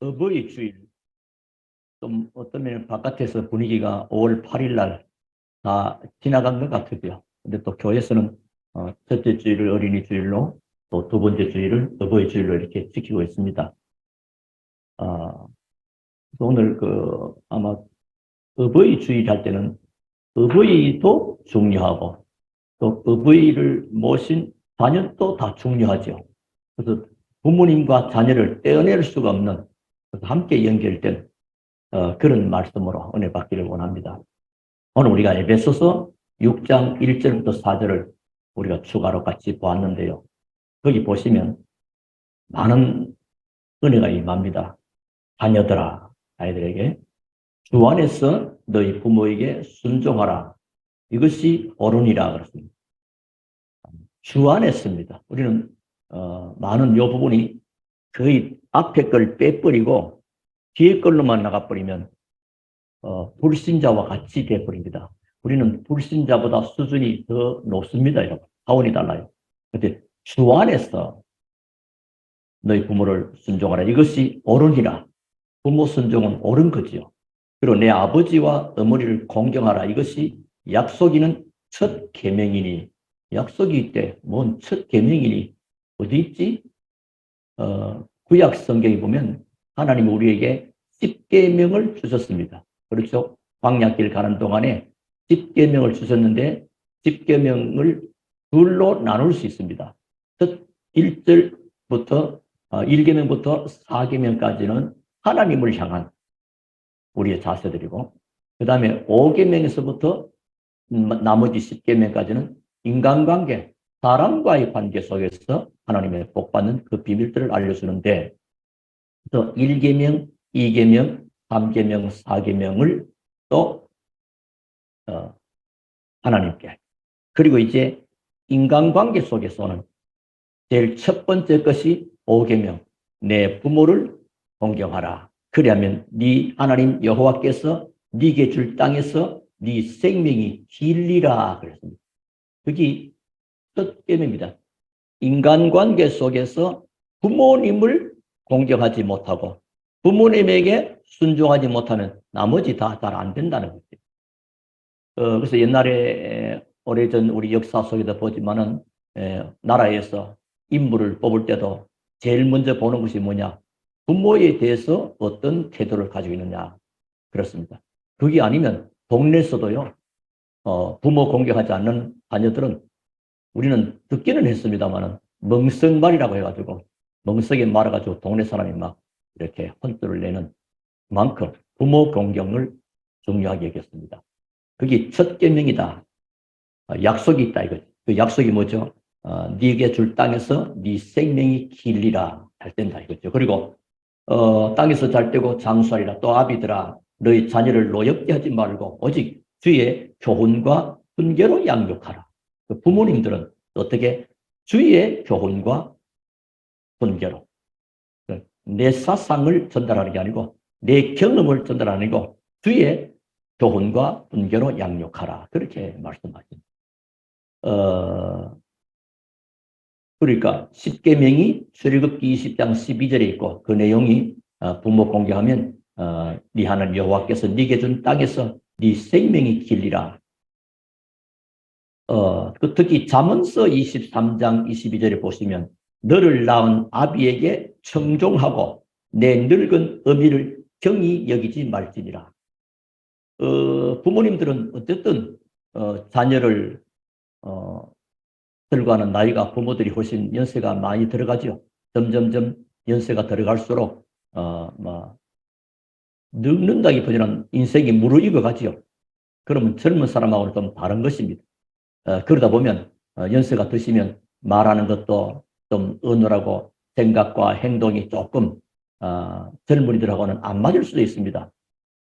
어버이 주일, 좀 어떤 면은 바깥에서 분위기가 5월 8일 날 다 지나간 것 같고요. 근데 또 교회에서는 첫째 주일을 어린이 주일로, 또 두 번째 주일을 어버이 주일로 이렇게 지키고 있습니다. 아, 오늘 아마 어버이 주일 할 때는 어버이도 중요하고, 또 어버이를 모신 자녀도 다 중요하죠. 그래서 부모님과 자녀를 떼어낼 수가 없는, 함께 연결된 그런 말씀으로 은혜 받기를 원합니다. 오늘 우리가 에베소서 6장 1절부터 4절을 우리가 추가로 같이 보았는데요. 거기 보시면 많은 은혜가 임합니다. 자녀들아, 아이들에게 주 안에서 너희 부모에게 순종하라. 이것이 옳으니라 그랬습니다. 주 안에서입니다. 우리는 많은 요 부분이 거의 앞에 걸 빼버리고 뒤에 걸로만 나가버리면 불신자와 같이 돼버립니다. 우리는 불신자보다 수준이 더 높습니다, 여러분. 차원이 달라요. 근데 주 안에서 너희 부모를 순종하라. 이것이 옳으니라. 부모 순종은 옳은 거지요. 그리고 내 아버지와 어머니를 공경하라. 이것이 약속이는 첫 계명이니. 약속이 있대. 뭔 첫 계명이니. 어디 있지? 구약 성경에 보면 하나님 우리에게 10계명을 주셨습니다. 그렇죠? 광야길 가는 동안에 10계명을 주셨는데 10계명을 둘로 나눌 수 있습니다. 첫 1절부터 1계명부터 4계명까지는 하나님을 향한 우리의 자세들이고, 그 다음에 5계명에서부터 나머지 10계명까지는 인간관계, 사람과의 관계 속에서 하나님의 복받는 그 비밀들을 알려주는데, 또 1계명, 2계명, 3계명, 4계명을 또 하나님께, 그리고 이제 인간관계 속에서는 제일 첫 번째 것이 5계명, 내 부모를 공경하라. 그리하면 네 하나님 여호와께서 네게 줄 땅에서 네 생명이 길리라 그랬습니다. 그게 첫 계명입니다. 인간관계 속에서 부모님을 공경하지 못하고 부모님에게 순종하지 못하면 나머지 다 잘 안 된다는 거죠. 그래서 옛날에 오래전 우리 역사 속에도 보지만은 나라에서 인물을 뽑을 때도 제일 먼저 보는 것이 뭐냐? 부모에 대해서 어떤 태도를 가지고 있느냐. 그렇습니다. 그게 아니면 동네에서도요, 부모 공경하지 않는 자녀들은 우리는 듣기는 했습니다만은 멍석말이라고 해가지고 멍석에 말아가지고 동네 사람이 막 이렇게 혼쭐을 내는 만큼 부모 공경을 중요하게 여겼습니다. 그게 첫 계명이다. 약속이 있다 이거죠. 그 약속이 뭐죠? 네게 줄 땅에서 네 생명이 길리라 잘 된다 이거죠. 그리고 땅에서 잘 되고 장수하리라. 또 아비들아 너희 자녀를 노엽게 하지 말고 오직 주의 교훈과 훈계로 양육하라. 그 부모님들은 어떻게 주의 교훈과 훈계로 내 사상을 전달하는 게 아니고 내 경험을 전달하는 게 아니고 주의 교훈과 훈계로 양육하라. 그렇게 말씀하십니다. 그러니까 10계명이 출애굽기 20장 12절에 있고 그 내용이 부모 공경하면 네 하나님 여호와께서 네게 준 땅에서 네 생명이 길리라. 특히 잠언서 23장 22절에 보시면 너를 낳은 아비에게 청종하고 내 늙은 어미를 경히 여기지 말지니라. 부모님들은 어쨌든 자녀를 들어가는 나이가 부모들이 훨씬 연세가 많이 들어가죠. 점점점 연세가 들어갈수록 늙는다기보다는 인생이 무르익어 가지요. 그러면 젊은 사람하고는 좀 다른 것입니다. 그러다 보면 연세가 드시면 말하는 것도 좀 어눌하고 생각과 행동이 조금 젊은이들하고는 안 맞을 수도 있습니다.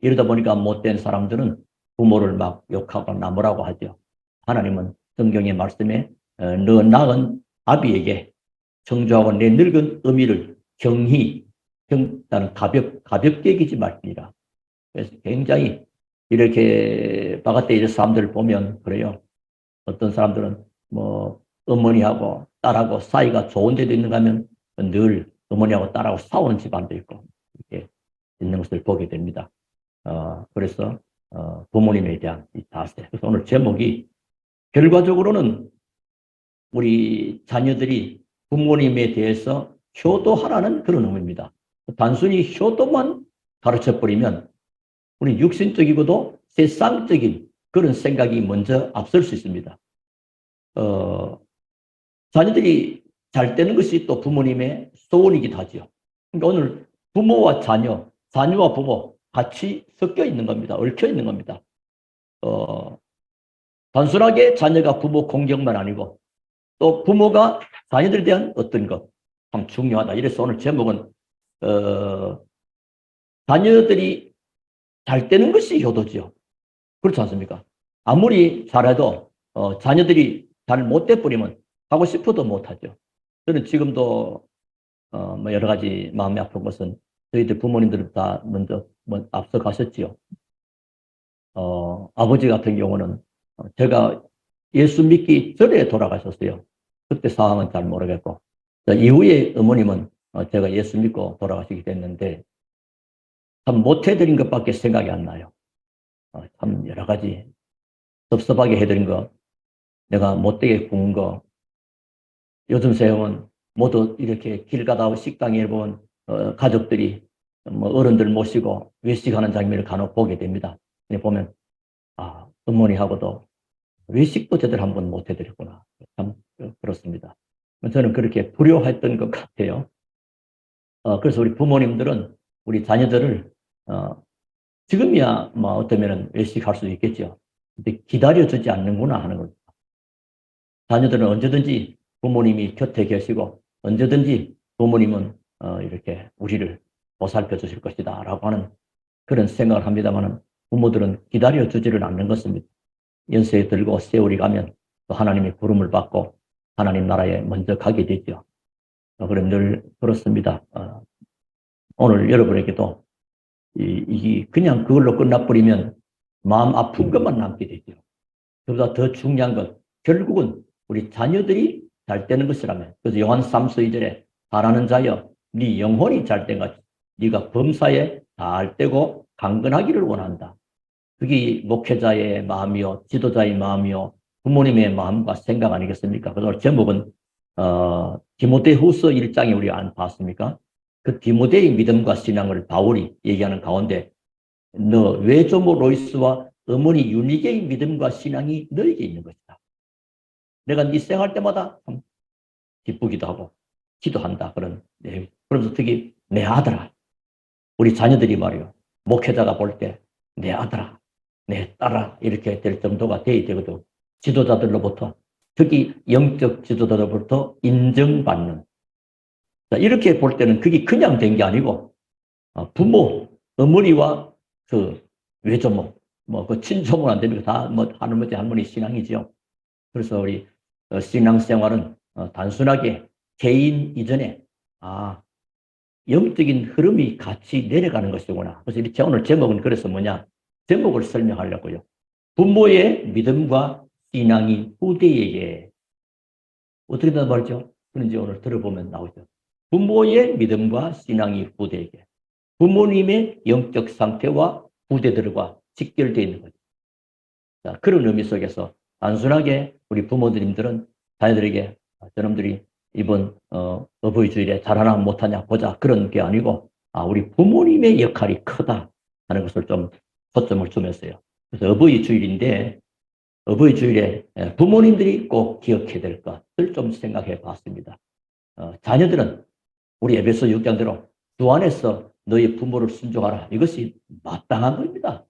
이러다 보니까 못된 사람들은 부모를 막 욕하고 나무라고 하죠. 하나님은 성경의 말씀에 너 낳은 아비에게 청조하고 내 늙은 어미를 경히 나는 가볍게 여기지 말지니라. 그래서 굉장히 이렇게 바깥에 이런 사람들을 보면 그래요. 어떤 사람들은 뭐 어머니하고 딸하고 사이가 좋은 데도 있는가 하면 늘 어머니하고 딸하고 싸우는 집안도 있고 이렇게 있는 것을 보게 됩니다. 그래서 부모님에 대한 이 자세. 그래서 오늘 제목이 결과적으로는 우리 자녀들이 부모님에 대해서 효도하라는 그런 의미입니다. 단순히 효도만 가르쳐버리면 우리 육신적이고도 세상적인 그런 생각이 먼저 앞설 수 있습니다. 자녀들이 잘 되는 것이 또 부모님의 소원이기도 하죠. 그러니까 오늘 부모와 자녀, 자녀와 부모 같이 섞여 있는 겁니다. 얽혀 있는 겁니다. 단순하게 자녀가 부모 공경만 아니고 또 부모가 자녀들에 대한 어떤 것 참 중요하다. 이래서 오늘 제목은 자녀들이 잘 되는 것이 효도지요. 그렇지 않습니까? 아무리 잘해도 자녀들이 잘 못돼 버리면 하고 싶어도 못하죠. 저는 지금도 뭐 여러 가지 마음이 아픈 것은 저희들 부모님들은 다 먼저 앞서 가셨지요. 아버지 같은 경우는 제가 예수 믿기 전에 돌아가셨어요. 그때 상황은 잘 모르겠고 이후에 어머님은 제가 예수 믿고 돌아가시게 됐는데 참 못해드린 것밖에 생각이 안 나요. 참 여러 가지 섭섭하게 해드린 거, 내가 못되게 구운 거, 요즘 세형은 모두 이렇게 길 가다 식당에 보면 가족들이 뭐 어른들 모시고 외식하는 장면을 간혹 보게 됩니다. 보면 어머니하고도 외식도 제대로 한번 못 해드렸구나. 참 그렇습니다. 저는 그렇게 불효했던 것 같아요. 그래서 우리 부모님들은 우리 자녀들을 지금이야 뭐 어쩌면 외식할 수도 있겠죠. 근데 기다려주지 않는구나 하는 겁니다. 자녀들은 언제든지 부모님이 곁에 계시고 언제든지 부모님은 이렇게 우리를 보살펴 주실 것이다 라고 하는 그런 생각을 합니다만 부모들은 기다려주지를 않는 것입니다. 연세에 들고 세월이 가면 또 하나님의 부름을 받고 하나님 나라에 먼저 가게 되죠. 그럼 늘 그렇습니다. 오늘 여러분에게도 그냥 그걸로 끝나버리면 마음 아픈 것만 남게 되죠. 그보다 더 중요한 것, 결국은 우리 자녀들이 잘 되는 것이라면, 그래서 요한 3서 2절에 잘하는 자여, 네 영혼이 잘된 같이 네가 범사에 잘 되고 강건하기를 원한다. 그게 목회자의 마음이요, 지도자의 마음이요, 부모님의 마음과 생각 아니겠습니까? 그래서 제목은 디모데후서 1장에 우리 안 봤습니까? 그 디모데의 믿음과 신앙을 바울이 얘기하는 가운데 너 외조모 로이스와 어머니 유니게의 믿음과 신앙이 너에게 있는 것이다. 내가 네 생활 때마다 참 기쁘기도 하고 기도한다. 그런 내용. 그러면서 특히 내 아들아, 우리 자녀들이 말이요. 목회자가 볼 때 내 아들아, 내 딸아 이렇게 될 정도가 돼야 되거든. 지도자들로부터 특히 영적 지도자들로부터 인정받는. 자, 이렇게 볼 때는 그게 그냥 된 게 아니고 부모, 어머니와 그 외조모, 뭐 그 친조모는 안 됩니다. 다 뭐 할아버지 할머니 신앙이지요. 그래서 우리 신앙생활은 단순하게 개인 이전에 영적인 흐름이 같이 내려가는 것이구나. 그래서 이렇게 오늘 제목은 그래서 뭐냐? 제목을 설명하려고요. 부모의 믿음과 신앙이 후대에게 어떻게 된단 말이죠? 그런지 오늘 들어보면 나오죠. 부모의 믿음과 신앙이 후대에게 부모님의 영적 상태와 후대들과 직결되어 있는 거죠. 자, 그런 의미 속에서 단순하게 우리 부모님들은 자녀들에게 저놈들이 이번 어버이 주일에 잘하나 못하냐 보자 그런 게 아니고 우리 부모님의 역할이 크다 하는 것을 좀 초점을 주면서요. 그래서 어버이 주일인데 어버이 주일에 부모님들이 꼭 기억해야 될 것을 좀 생각해 봤습니다. 자녀들은 우리 에베소 6장대로 주 안에서 너희 부모를 순종하라. 이것이 마땅한 겁니다.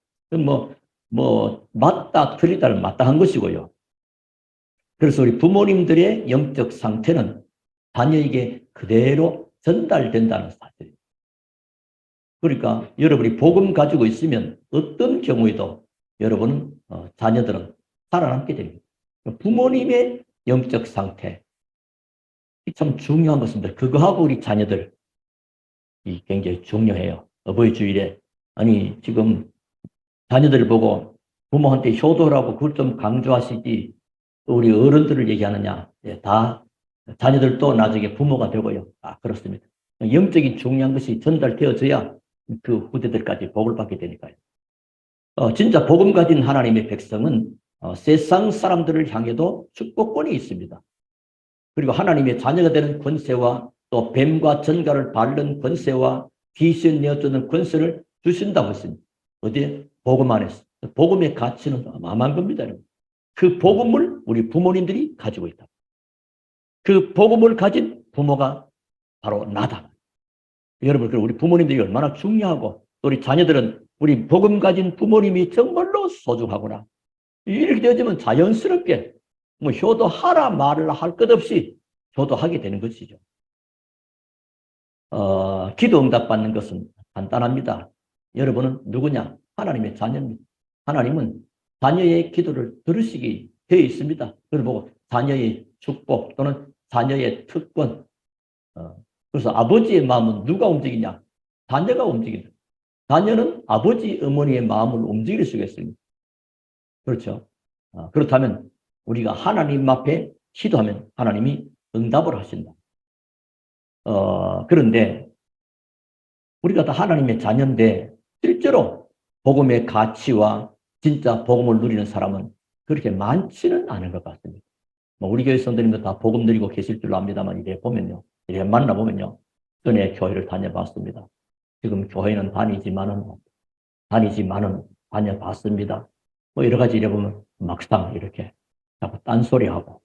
맞다, 틀리다는 마땅한 것이고요. 그래서 우리 부모님들의 영적 상태는 자녀에게 그대로 전달된다는 사실입니다. 그러니까 여러분이 복음 가지고 있으면 어떤 경우에도 여러분은 자녀들은 살아남게 됩니다. 부모님의 영적 상태 참 중요한 것입니다. 그거하고 우리 자녀들 굉장히 중요해요. 어버이 주일에 지금 자녀들 보고 부모한테 효도라고 그걸 좀 강조하시지 우리 어른들을 얘기하느냐. 다 자녀들도 나중에 부모가 되고요. 그렇습니다. 영적인 중요한 것이 전달되어져야 그 후대들까지 복을 받게 되니까요. 진짜 복음 가진 하나님의 백성은 세상 사람들을 향해도 축복권이 있습니다. 그리고 하나님의 자녀가 되는 권세와 또 뱀과 전갈을 밟는 권세와 귀신 내어주는 권세를 주신다고 했습니다. 어디에? 복음 안에서. 복음의 가치는 어마어마한 겁니다. 그 복음을 우리 부모님들이 가지고 있다. 그 복음을 가진 부모가 바로 나다. 여러분, 우리 부모님들이 얼마나 중요하고 또 우리 자녀들은 우리 복음 가진 부모님이 정말로 소중하구나. 이렇게 되어지면 자연스럽게 뭐 효도하라 말을 할 것 없이 효도하게 되는 것이죠. 기도 응답받는 것은 간단합니다. 여러분은 누구냐? 하나님의 자녀입니다. 하나님은 자녀의 기도를 들으시기 되어 있습니다. 그걸 보고 자녀의 축복 또는 자녀의 특권. 그래서 아버지의 마음은 누가 움직이냐? 자녀가 움직인다. 자녀는 아버지, 어머니의 마음을 움직일 수가 있습니다. 그렇죠? 그렇다면 우리가 하나님 앞에 기도하면 하나님이 응답을 하신다. 그런데 우리가 다 하나님의 자녀인데 실제로 복음의 가치와 진짜 복음을 누리는 사람은 그렇게 많지는 않은 것 같습니다. 뭐 우리 교회 성도님도 다 복음 누리고 계실 줄로 압니다만 이래 보면요. 이래 만나보면요. 전에 교회를 다녀봤습니다. 지금 교회는 다니지만은 다녀봤습니다. 뭐 여러 가지 이래 보면 막상 이렇게 자꾸 딴소리하고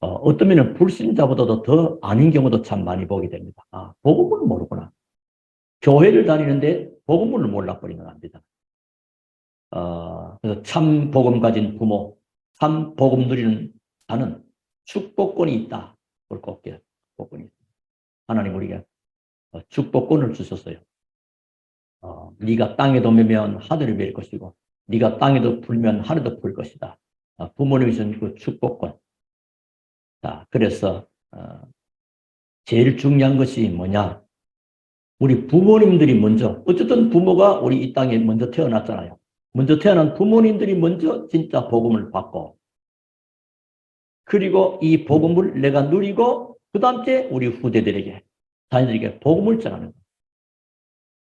어떤 면은 불신자보다도 더 아닌 경우도 참 많이 보게 됩니다. 복음을 모르구나. 교회를 다니는데 복음을 몰라버리면 안 되잖아요. 그래서 참 복음 가진 부모, 참 복음 누리는 자는 축복권이 있다. 그걸 꼭 축복권이 있다. 하나님 우리에게 축복권을 주셨어요. 네가 땅에도 매면 하늘을 맬 것이고 네가 땅에도 풀면 하늘도 풀 것이다. 부모님이 준 그 축복권. 자, 그래서 제일 중요한 것이 뭐냐? 우리 부모님들이 먼저, 어쨌든 부모가 우리 이 땅에 먼저 태어났잖아요. 먼저 태어난 부모님들이 먼저 진짜 복음을 받고, 그리고 이 복음을 내가 누리고, 그 다음에 우리 후대들에게, 자녀들에게 복음을 전하는 거예요.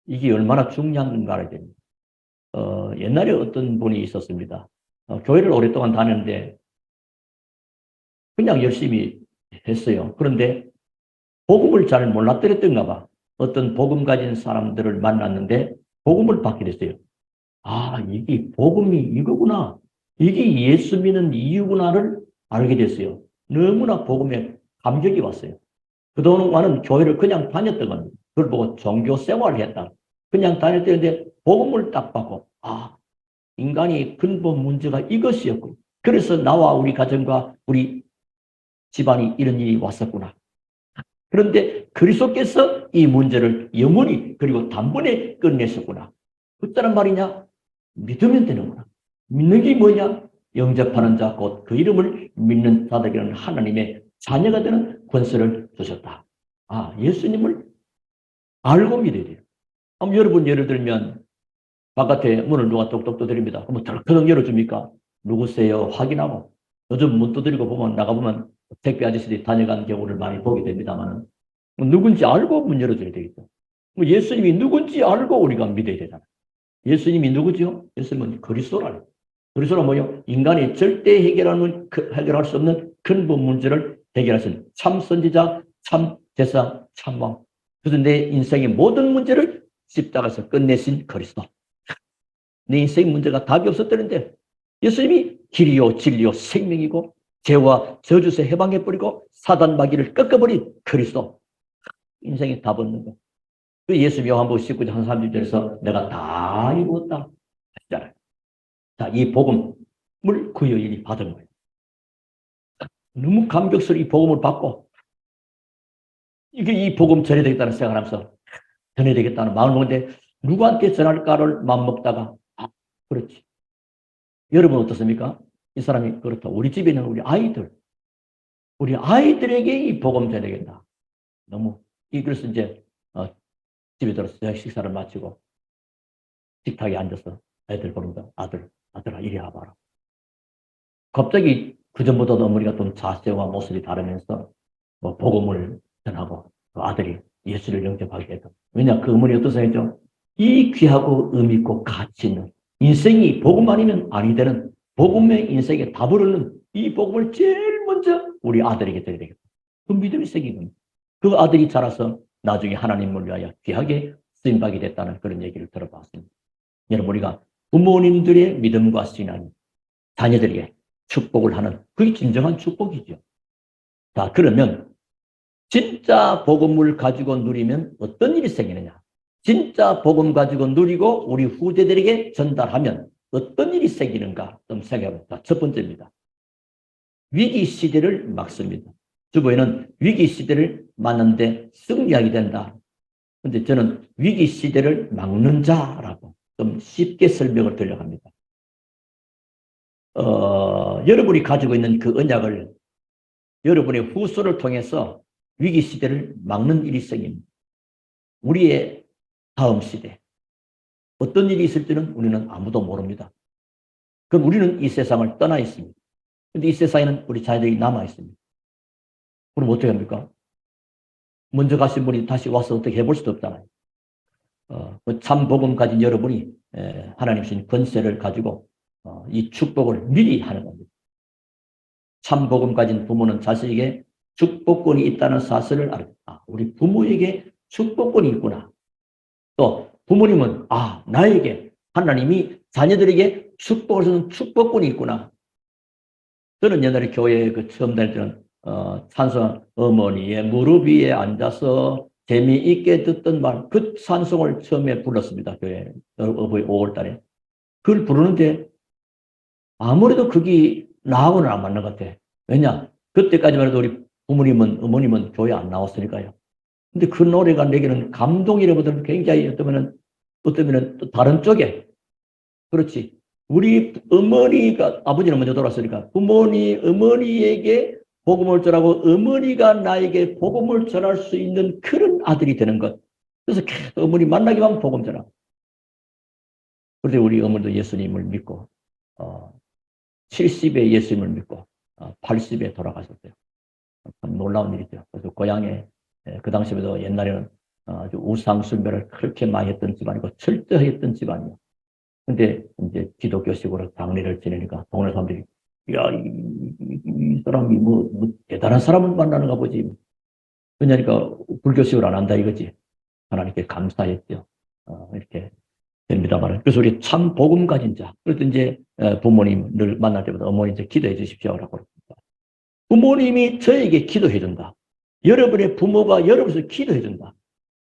이게 얼마나 중요한가 알아야 됩니다. 옛날에 어떤 분이 있었습니다. 교회를 오랫동안 다녔는데, 그냥 열심히 했어요. 그런데 복음을 잘 몰랐더랬던가 봐. 어떤 복음 가진 사람들을 만났는데 복음을 받게 됐어요. 이게 복음이 이거구나. 이게 예수 믿는 이유구나를 알게 됐어요. 너무나 복음에 감격이 왔어요. 그동안은 교회를 그냥 다녔던 겁니다. 그걸 보고 종교 생활을 했다. 그냥 다녔는데 복음을 딱 받고 인간이 근본 문제가 이것이었고 그래서 나와 우리 가정과 우리 집안이 이런 일이 왔었구나. 그런데 그리스도께서 이 문제를 영원히 그리고 단번에 끝내셨구나. 어쩌란 말이냐? 믿으면 되는구나. 믿는 게 뭐냐? 영접하는 자 곧 그 이름을 믿는 자들에게는 하나님의 자녀가 되는 권세를 주셨다. 예수님을 알고 믿어야 돼요. 여러분 예를 들면 바깥에 문을 누가 똑똑 두드립니다. 그러면 덜컥 열어줍니까? 누구세요? 확인하고 요즘 문 두드리고 보면 나가보면 택배 아저씨들이 다녀가는 경우를 많이 보게 됩니다만 누군지 알고 문 열어줘야 되겠죠. 예수님이 누군지 알고 우리가 믿어야 되잖아요. 예수님이 누구죠? 예수님은 그리스도라는. 그리스도는 뭐요? 인간이 절대 해결할 수 없는 근본 문제를 해결하신 참 선지자, 참 제사, 참 왕. 그래서 내 인생의 모든 문제를 십자가에서 끝내신 그리스도. 내 인생 문제가 답이 없었다는데 예수님이 길이요 진리요 생명이고 죄와 저주에서 해방해버리고 사단 마귀를 꺾어버린 그리스도. 인생에 답 없는 거. 그 예수님 요한복음 19장 33절에서 내가 다 이루었다 하시잖아요. 자, 이 복음을 그 여인이 받은 거예요. 너무 감격스러운 이 복음을 받고 이 복음 전해야 되겠다는 생각을 하면서 전해야 되겠다는 마음을 먹는데 누구한테 전할까를 마음먹다가 그렇지. 여러분 어떻습니까? 이 사람이 그렇다. 우리 집에 있는 우리 아이들에게 이 복음 전해야 되겠다. 너무 그래서 이제 집에 들어서 식사를 마치고 식탁에 앉아서 애들 보는다. 아들아 이리 와봐라. 갑자기 그전보다도 어머니가 좀 자세와 모습이 다르면서 복음을 전하고 그 아들이 예수를 영접하게 됐다. 왜냐 그 어머니 어떤 생각이죠? 이 귀하고 의미 있고 가치 있는 인생이 복음 아니면 아니 되는 복음의 인생에 답을 얻는 이 복음을 제일 먼저 우리 아들에게 드려야 되겠다. 그 믿음이 생긴 겁니다. 그 아들이 자라서 나중에 하나님을 위하여 귀하게 쓰임받게 됐다는 그런 얘기를 들어봤습니다. 여러분, 우리가 부모님들의 믿음과 신앙이 자녀들에게 축복을 하는 그게 진정한 축복이죠. 자, 그러면 진짜 복음을 가지고 누리면 어떤 일이 생기느냐? 진짜 복음 가지고 누리고 우리 후대들에게 전달하면 어떤 일이 생기는가 좀 생각해봅니다. 첫 번째입니다. 위기 시대를 막습니다. 주보에는 위기 시대를 막는데 승리하게 된다. 근데 저는 위기 시대를 막는 자라고 좀 쉽게 설명을 드리려고 합니다. 여러분이 가지고 있는 그 언약을 여러분의 후손을 통해서 위기 시대를 막는 일이 생깁니다. 우리의 다음 시대, 어떤 일이 있을지는 우리는 아무도 모릅니다. 그럼 우리는 이 세상을 떠나 있습니다. 근데 이 세상에는 우리 자녀들이 남아 있습니다. 그럼 어떻게 합니까? 먼저 가신 분이 다시 와서 어떻게 해볼 수도 없잖아요. 참 복음 가진 여러분이 하나님 주신 권세를 가지고 이 축복을 미리 하는 겁니다. 참 복음 가진 부모는 자식에게 축복권이 있다는 사실을 알아. 우리 부모에게 축복권이 있구나. 또 부모님은 나에게 하나님이 자녀들에게 축복을 주는 축복권이 있구나. 저는 옛날에 교회에 처음 다닐 때는 찬송 어머니의 무릎 위에 앉아서 재미있게 듣던 말, 그 찬송을 처음에 불렀습니다. 교회 어버이 5월달에. 그걸 부르는데 아무래도 그게 나하고는 안 맞는 것 같아. 왜냐? 그때까지만 해도 우리 부모님은, 어머님은 교회 안 나왔으니까요. 근데 그 노래가 내게는 감동이라보다는 굉장히 어쩌면은 또 다른 쪽에, 그렇지. 우리 어머니가, 아버지는 먼저 돌아왔으니까 어머니에게 복음을 전하고 어머니가 나에게 복음을 전할 수 있는 그런 아들이 되는 것. 그래서 계속 어머니 만나기만 하면 복음 전하고. 그런데 우리 어머니도 예수님을 믿고, 70에 예수님을 믿고, 80에 돌아가셨어요. 참 놀라운 일이죠. 그래서 고향에, 그 당시에도 옛날에는 아주 우상숭배를 그렇게 많이 했던 집안이고, 철저했던 집안이요. 근데 이제 기독교식으로 장례를 지내니까 동네 사람들이, 야, 이 사람이 뭐 대단한 사람을 만나는가 보지. 그러니까 불교식을 안 한다 이거지. 하나님께 감사했죠. 이렇게 됩니다만. 그래서 우리 참 복음 가진 자. 그래서 이제 부모님을 만날 때마다 어머니 이제 기도해 주십시오라고 그럽니다. 부모님이 저에게 기도해 준다. 여러분의 부모가 여러분에서 기도해 준다.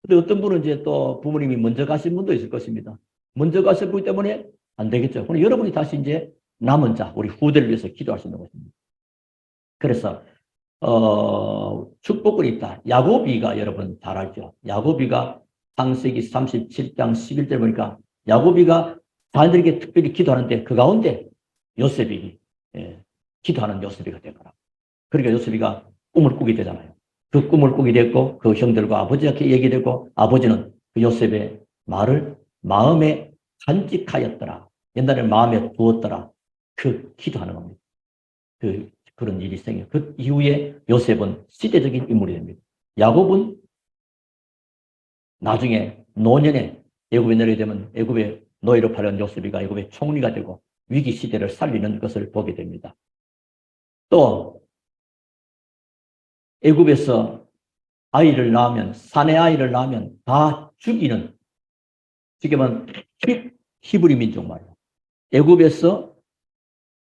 근데 어떤 분은 이제 또 부모님이 먼저 가신 분도 있을 것입니다. 먼저 가셨기 때문에 안 되겠죠. 그럼 여러분이 다시 이제 남은 자, 우리 후대를 위해서 기도할 수 있는 것입니다. 그래서 축복권이 있다. 야고비가 여러분 잘 알죠. 야고비가 창세기 37장 11절 보니까 야고비가 자녀들에게 특별히 기도하는데 그 가운데 요셉이 기도하는 요셉이가 되거라. 그러니까 요셉이가 꿈을 꾸게 되잖아요. 그 꿈을 꾸게 됐고 그 형들과 아버지한테 얘기되고 아버지는 그 요셉의 말을 마음에 간직하였더라. 옛날에 마음에 두었더라. 그 기도하는 겁니다. 그런 일이 생겨. 그 이후에 요셉은 시대적인 인물이 됩니다. 야곱은 나중에 노년에 애굽에 내려게 되면 애굽의 노예로 팔려온 요셉이가 애굽의 총리가 되고 위기 시대를 살리는 것을 보게 됩니다. 또 애굽에서 아이를 낳으면 사내 아이를 낳으면 다 죽이는 지금은 히브리 민족 말이에요. 애굽에서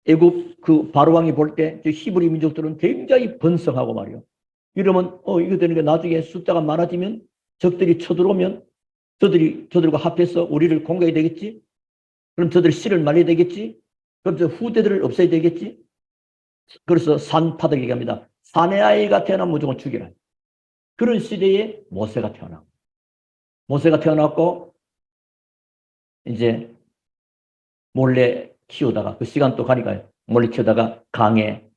애굽 그 바로 왕이 볼 때 히브리 민족들은 굉장히 번성하고 말이에요. 이러면 이거 되니까 나중에 숫자가 많아지면 적들이 쳐들어오면 저들과 합해서 우리를 공격해야 되겠지. 그럼 저들이 씨를 말려야 되겠지. 그럼 저 후대들을 없애야 되겠지. 그래서 산파들 얘기합니다. 사내 아이가 태어나면 무조건 죽이라. 그런 시대에 모세가 태어나고 모세가 태어났고 이제 몰래 키우다가 그 시간 또 가니까 몰래 키우다가 강에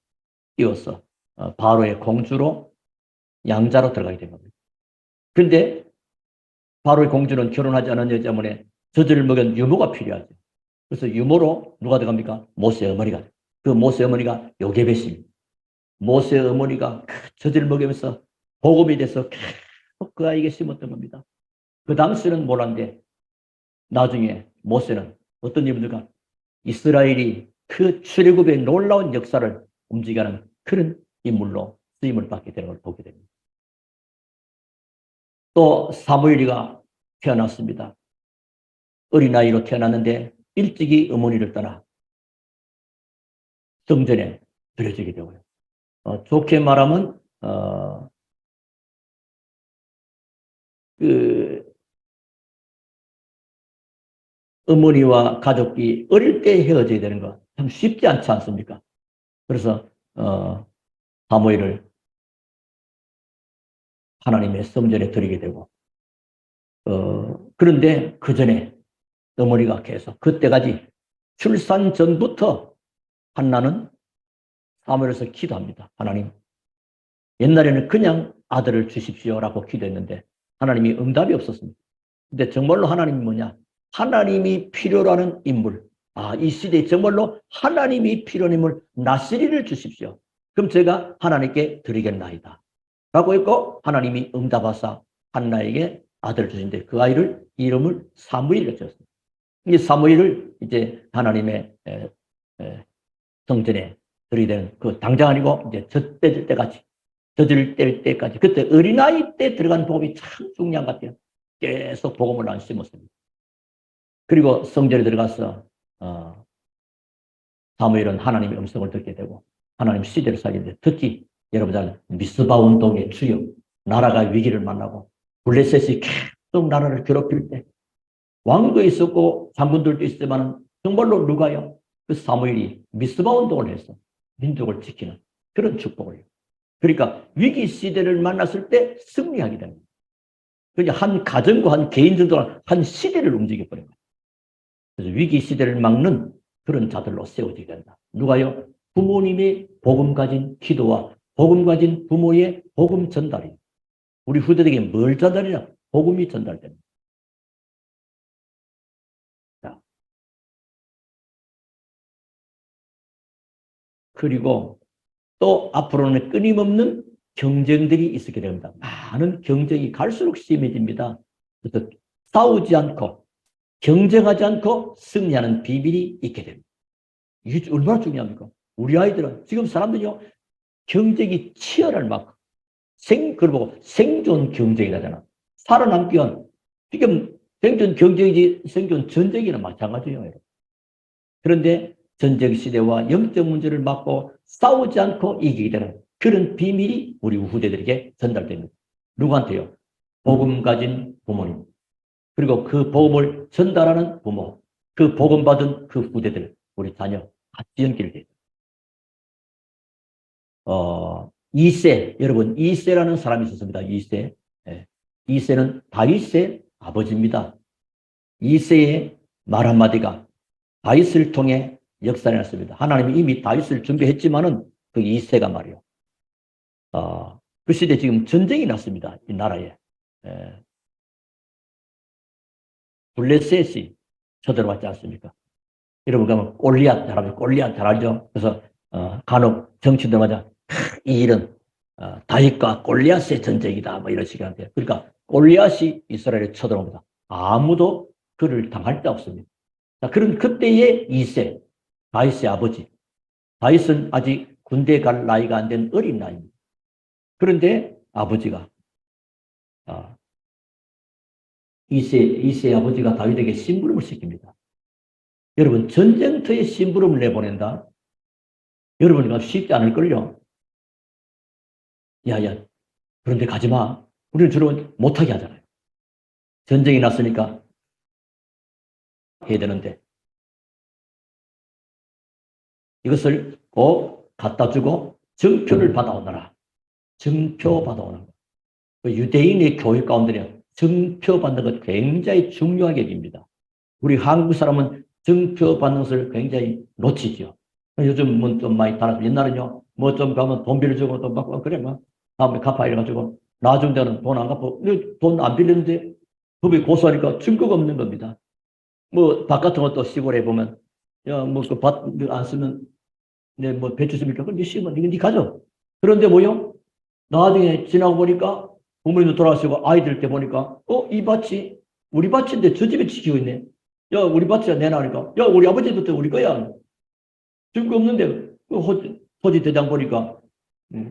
띄워서 바로의 공주로 양자로 들어가게 된 겁니다. 그런데 바로의 공주는 결혼하지 않은 여자 때문에 저들을 먹은 유모가 필요하죠. 그래서 유모로 누가 들어갑니까? 모세의 어머니가. 그 모세의 어머니가 요게벳입니다. 모세의 어머니가 저들을 먹이면서 복음이 돼서 계속 그 아이에게 심었던 겁니다. 그 당시는 몰랐는데 나중에 모세는 어떤 인물들과 이스라엘이 그 출애굽의 놀라운 역사를 움직이는 그런 인물로 쓰임을 받게 되는 걸 보게 됩니다. 또 사무엘이가 태어났습니다. 어린아이로 태어났는데 일찍이 어머니를 떠나 성전에 들여지게 되고요. 좋게 말하면 그 어머니와 가족이 어릴 때 헤어져야 되는 거 참 쉽지 않지 않습니까? 그래서 사무엘을 하나님의 성전에 드리게 되고 그런데 그 전에 어머니가 계속 그때까지 출산 전부터 한나는 사무엘에서 기도합니다. 하나님, 옛날에는 그냥 아들을 주십시오라고 기도했는데 하나님이 응답이 없었습니다. 근데 정말로 하나님이 뭐냐? 하나님이 필요로 하는 인물. 이 시대에 정말로 하나님이 필요한 인물, 나시리를 주십시오. 그럼 제가 하나님께 드리겠나이다. 라고 했고 하나님이 응답하사 한나에게 아들을 주신데 그 아이를 이름을 사무엘이라고 지었습니다. 이 사무엘을 이제 하나님의 성전에 드리게 되는 그 당장 아니고 이제 젖될 때까지 젖을 뗄 때까지 그때 어린아이 때 들어간 복음이 참 중요한 것 같아요. 계속 복음을 안 심었습니다. 그리고 성전에 들어가서 사무엘은 하나님의 음성을 듣게 되고 하나님 시대를 살리는데 특히 여러분 잘 미스바 운동의 주역 나라가 위기를 만나고 블레셋이 계속 나라를 괴롭힐 때 왕도 있었고 장군들도 있었지만 정말로 누가요? 그 사무엘이 미스바 운동을 해서 민족을 지키는 그런 축복을 해요. 그러니까 위기 시대를 만났을 때 승리하게 됩니다. 그러니까 한 가정과 한 개인 정도가 한 시대를 움직여버린 거예요. 그래서 위기 시대를 막는 그런 자들로 세워지게 된다. 누가요? 부모님의 복음 가진 기도와 복음 가진 부모의 복음 전달이 우리 후대들에게 뭘 전달이냐? 복음이 전달됩니다. 자. 그리고 또 앞으로는 끊임없는 경쟁들이 있게 됩니다. 많은 경쟁이 갈수록 심해집니다. 그래서 싸우지 않고 경쟁하지 않고 승리하는 비밀이 있게 됩니다. 이게 얼마나 중요합니까? 우리 아이들은 지금 사람들이요 경쟁이 치열할 만큼 그걸 보고 생존 경쟁이라잖아. 살아남기 위한 지금 생존 경쟁이지 생존 전쟁이나 마찬가지예요. 그런데 전쟁 시대와 영적 문제를 막고 싸우지 않고 이기게 되는 그런 비밀이 우리 후대들에게 전달됩니다. 누구한테요? 복음 가진 부모님. 그리고 그 복음을 전달하는 부모. 그 복음 받은 그 후대들, 우리 자녀 같이 연결돼요. 이세, 여러분 이세라는 사람이 있었습니다. 이세. 네. 이세는 다윗의 아버지입니다. 이세의 말 한마디가 다윗을 통해 역사를 했습니다. 하나님이 이미 다윗을 준비했지만은 그 이세가 말이요. 그 시대에 지금 전쟁이 났습니다. 이 나라에. 블레셋이 쳐들어왔지 않습니까? 여러분 가면 골리앗 잘 알죠? 그래서 간혹 정치들 맞아 이 일은 다윗과 골리앗의 전쟁이다 뭐 이런 식으로 한대요. 그러니까 골리앗이 이스라엘에 쳐들어옵니다. 아무도 그를 당할 데 없습니다. 자, 그런 그때의 이세 다윗의 아버지. 다윗은 아직 군대 갈 나이가 안 된 어린 나이입니다. 그런데 아버지가 이세의 아버지가 다윗에게 심부름을 시킵니다. 여러분 전쟁터에 심부름을 내보낸다. 여러분이 쉽지 않을걸요. 야야 그런데 가지마. 우리는 주로 못하게 하잖아요. 전쟁이 났으니까 해야 되는데 이것을 꼭 갖다 주고 증표를 받아오너라. 증표 받아오는 거. 유대인의 교육 가운데는 증표 받는 것 굉장히 중요하게 여깁니다. 우리 한국 사람은 증표 받는 것을 굉장히 놓치죠. 요즘은 좀 많이 달라서 옛날은요, 뭐 좀 가면 돈 빌려주고 돈 받고 그래 뭐 다음에 갚아 이래가지고 나중 때는 돈 안 갚고 돈 안 빌렸는데 법이 고소하니까 증거가 없는 겁니다. 뭐 밭 같은 것도 시골에 보면 야뭐 그 밭 안 쓰면 네 뭐 배추 씁니까? 그럼 네 심으면 이건 네 가져. 그런데 뭐요? 나중에 지나고 보니까 부모님도 돌아가시고 아이들 때 보니까 이 밭이 우리 밭인데 저 집에 지키고 있네. 야, 우리 밭이야 내놔니까. 야, 우리 아버지 밭 우리 거야. 증거 없는데 그 토지 대장 보니까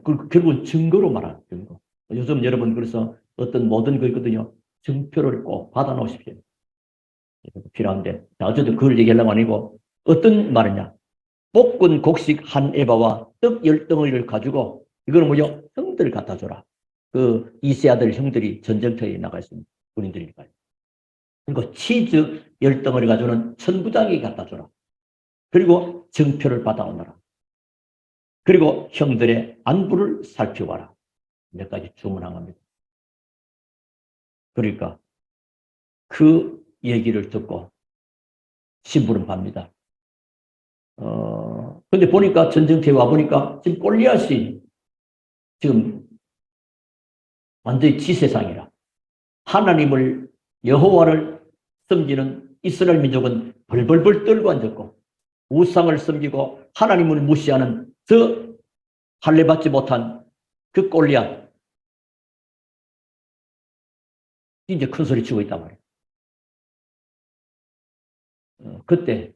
결국은 증거로 말하는 증거. 요즘 여러분 그래서 어떤 모든 거 있거든요. 증표를 꼭 받아 놓으십시오. 필요한데. 자, 어쨌든 그걸 얘기하려고 아니고 어떤 말이냐. 볶은 곡식 한 에바와 떡 10덩어리를 가지고 이거는 뭐죠? 형들 갖다 줘라. 그 이세 아들 형들이 전쟁터에 나가 있습니다. 군인들이니까요. 그리고 치즈 10덩어리 가지고는 천부장이 갖다 줘라. 그리고 증표를 받아오너라. 그리고 형들의 안부를 살펴봐라. 몇 가지 주문한 겁니다. 그러니까 그 얘기를 듣고 신부는 갑니다. 근데 보니까 전쟁터에 와보니까 지금 골리앗이 지금 완전히 지세상이라. 하나님을, 여호와를 섬기는 이스라엘 민족은 벌벌벌 떨고 앉았고 우상을 섬기고 하나님을 무시하는 저 할례받지 못한 그 골리앗 이제 큰 소리 치고 있단 말이에요. 그때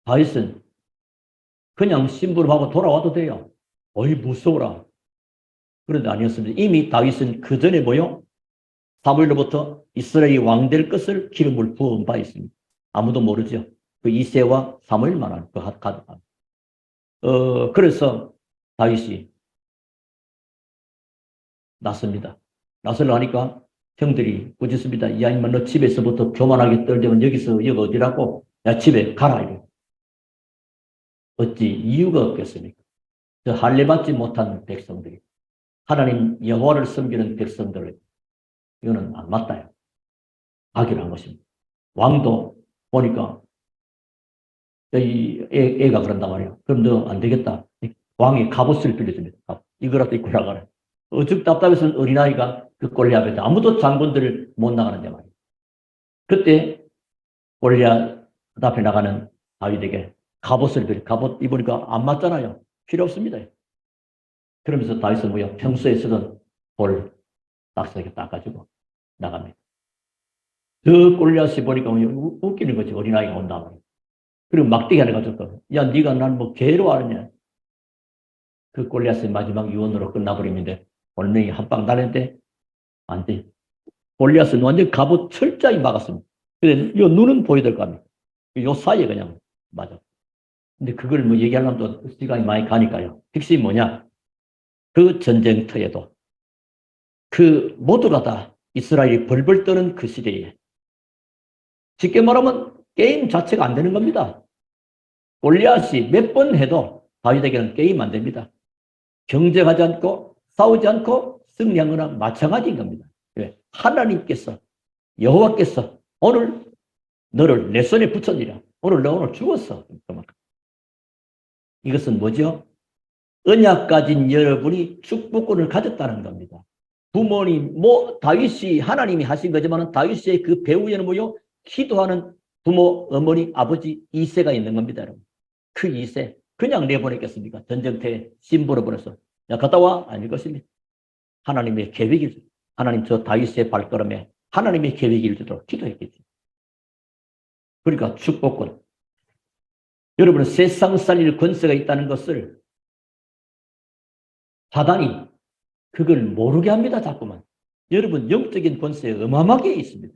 다윗은 그냥 심부름하고 돌아와도 돼요. 어이 무서워라. 그런데 아니었습니다. 이미 다윗은 그 전에 뭐요? 사무엘로부터 이스라엘이 왕될 것을 기름을 부은 바 있습니다. 아무도 모르죠. 그 이새와 사무엘만 하는 그 가득한. 그래서 다윗이 나섭니다. 나서려니까 형들이 꾸짖습니다. 이 아니면 너 집에서부터 교만하게 떨면 여기서 여기 어디라고? 야 집에 가라 이래. 어찌 이유가 없겠습니까? 저 할례받지 못한 백성들이 하나님 여호와를 섬기는 백성들을 이거는 안 맞다요. 악이라 한 것입니다. 왕도 보니까 이 애가 그런단 말이에요. 그럼 너 안 되겠다. 왕이 갑옷을 빌려줍니다. 이거라도 입고 나가라. 어죽 답답해서 어린아이가 그 골리앗 아무도 장군들을 못 나가는데 말이에요. 그때 골리앗 앞에 나가는 다윗에게 갑옷을 빌려. 갑옷 입으니까 안 맞잖아요. 필요 없습니다. 그러면서 다윗은 뭐야? 평소에 쓰던 돌 딱새게 닦아주고 나갑니다. 그 골리앗이 보니까 웃기는 거지. 어린아이가 온다 말이에요. 그리고 막대기 하나 가졌거든. 야, 네가 난 뭐 개로 하느냐. 그 골리앗의 마지막 유언으로 끝나버리는데 원명이 한 방 날렸는데 안 돼. 골리앗은 완전 갑옷 철저히 막았습니다. 근데 요 눈은 보여야 될 거 아닙니까? 요 사이에 그냥 맞아. 근데 그걸 뭐 얘기하려면 또 시간이 많이 가니까요. 핵심이 뭐냐? 그 전쟁터에도 그 모두가 다 이스라엘이 벌벌 떠는 그 시대에 쉽게 말하면 게임 자체가 안 되는 겁니다. 골리앗이 몇 번 해도 다윗에게는 게임 안 됩니다. 경쟁하지 않고 싸우지 않고 승리한 거나 마찬가지인 겁니다. 왜? 하나님께서 여호와께서 오늘 너를 내 손에 붙였니라. 오늘 너 오늘 죽었어. 이것은 뭐죠? 언약 가진 여러분이 축복권을 가졌다는 겁니다. 부모님, 다윗이 하나님이 하신 거지만 다윗의 그 배후에는 뭐요? 기도하는 부모, 어머니, 아버지 이세가 있는 겁니다. 여러분. 그 이세 그냥 내보냈겠습니까? 전쟁터에 심부러 보내서 야 갔다 와? 아닐 것입니다. 하나님의 계획일 하나님 저 다윗의 발걸음에 하나님의 계획이 이루도록 기도했겠죠. 그러니까 축복권. 여러분은 세상 살릴 권세가 있다는 것을 사단이 그걸 모르게 합니다. 자꾸만. 여러분 영적인 권세 어마어마하게 있습니다.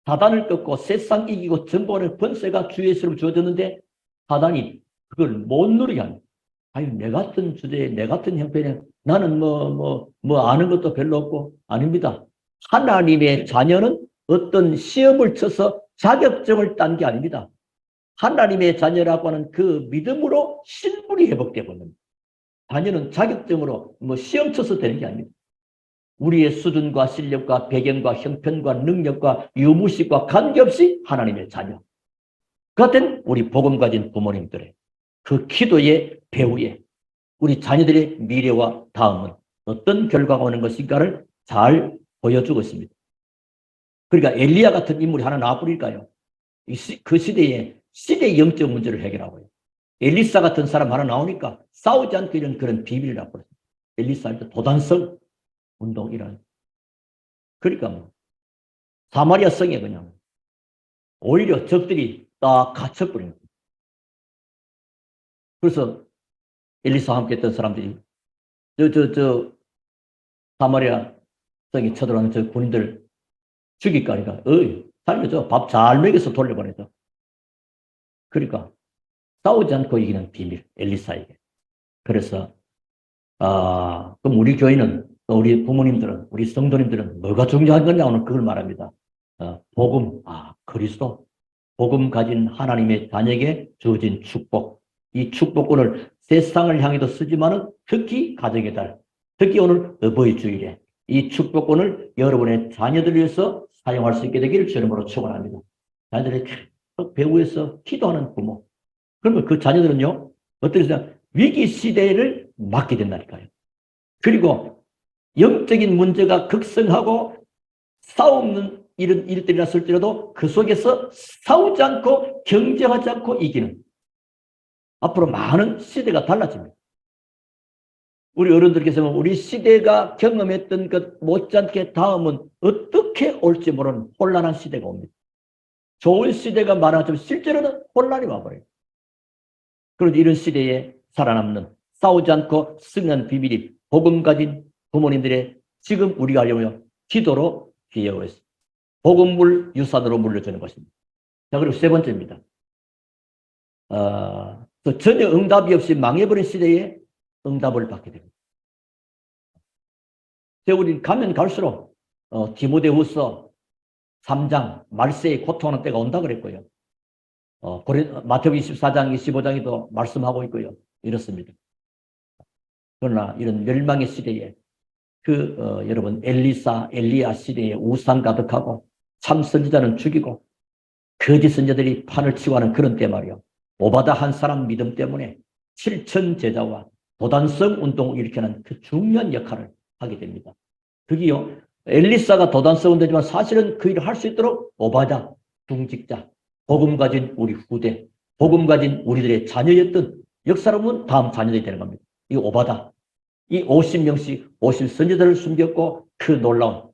사단을 꺾고 세상 이기고 정복하는 권세가 주 예수로 주어졌는데 사단이 그걸 못 누리게 합니다. 아니 내 같은 주제에 내 같은 형편에 나는 아는 것도 별로 없고 아닙니다. 하나님의 자녀는 어떤 시험을 쳐서 자격증을 딴 게 아닙니다. 하나님의 자녀라고 하는 그 믿음으로 신분이 회복되고 있는 겁니다. 자녀는 자격증으로 시험 쳐서 되는 게 아닙니다. 우리의 수준과 실력과 배경과 형편과 능력과 유무식과 관계없이 하나님의 자녀. 그 같은 우리 복음 가진 부모님들의 그 기도의 배후에 우리 자녀들의 미래와 다음은 어떤 결과가 오는 것인가를 잘 보여주고 있습니다. 그러니까 엘리야 같은 인물이 하나 나와버릴까요? 그 시대의 영적 문제를 해결하고요. 엘리사 같은 사람 하나 나오니까 싸우지 않고 이런 그런 비밀을 갖고 있습니다. 엘리사한테 도단성 운동 이런. 그러니까 사마리아 성에 그냥 오히려 적들이 딱 갇혀버린 거예요. 그래서 엘리사와 함께 했던 사람들이 사마리아 성에 쳐들어가는 저 군인들 죽일까 하니까 살려줘. 밥 잘 먹여서 돌려보내줘. 그러니까 싸우지 않고 이기는 비밀, 엘리사에게. 그래서 그럼 우리 교회는, 또 우리 부모님들은, 우리 성도님들은 뭐가 중요한 거냐 오늘 그걸 말합니다. 복음, 그리스도, 복음 가진 하나님의 자녀에게 주어진 축복. 이 축복권을 세상을 향해도 쓰지만은 특히 가정의 달, 특히 오늘 어버이 주일에 이 축복권을 여러분의 자녀들 위해서 사용할 수 있게 되기를 주님으로 축원합니다. 자녀들의 배후에서 기도하는 부모. 그러면 그 자녀들은요, 어떻게 위기 시대를 맞게 된다니까요. 그리고 영적인 문제가 극성하고 싸우는 이런 일들이 났을지라도 그 속에서 싸우지 않고 경쟁하지 않고 이기는 앞으로 많은 시대가 달라집니다. 우리 어른들께서 우리 시대가 경험했던 것 못지않게 다음은 어떻게 올지 모르는 혼란한 시대가 옵니다. 좋은 시대가 많아지면 실제로는 혼란이 와버려요. 그런데 이런 시대에 살아남는, 싸우지 않고 승리하는 비밀이 복음 가진 부모님들의 지금 우리가 하려면 기도로 기여하고 있습니다. 복음물 유산으로 물려주는 것입니다. 자, 그리고 세 번째입니다. 또 전혀 응답이 없이 망해버린 시대에 응답을 받게 됩니다. 우리 가면 갈수록 디모데후서 3장 말세에 고통하는 때가 온다 그랬고요. 마태복음 24장, 25장에도 말씀하고 있고요. 이렇습니다. 그러나 이런 멸망의 시대에 여러분 엘리야 시대에 우상 가득하고 참 선지자는 죽이고 거짓 선지자들이 판을 치고 하는 그런 때 말이요. 오바다 한 사람 믿음 때문에 7천 제자와 도단성 운동을 일으키는 그 중요한 역할을 하게 됩니다. 그게요. 엘리사가 도단성 운동이지만 사실은 그 일을 할 수 있도록 오바다, 중직자, 복음 가진 우리 후대, 복음 가진 우리들의 자녀였던 역사로는 다음 자녀들이 되는 겁니다. 이 오바다. 이 50명씩 50선지자를 숨겼고 그 놀라운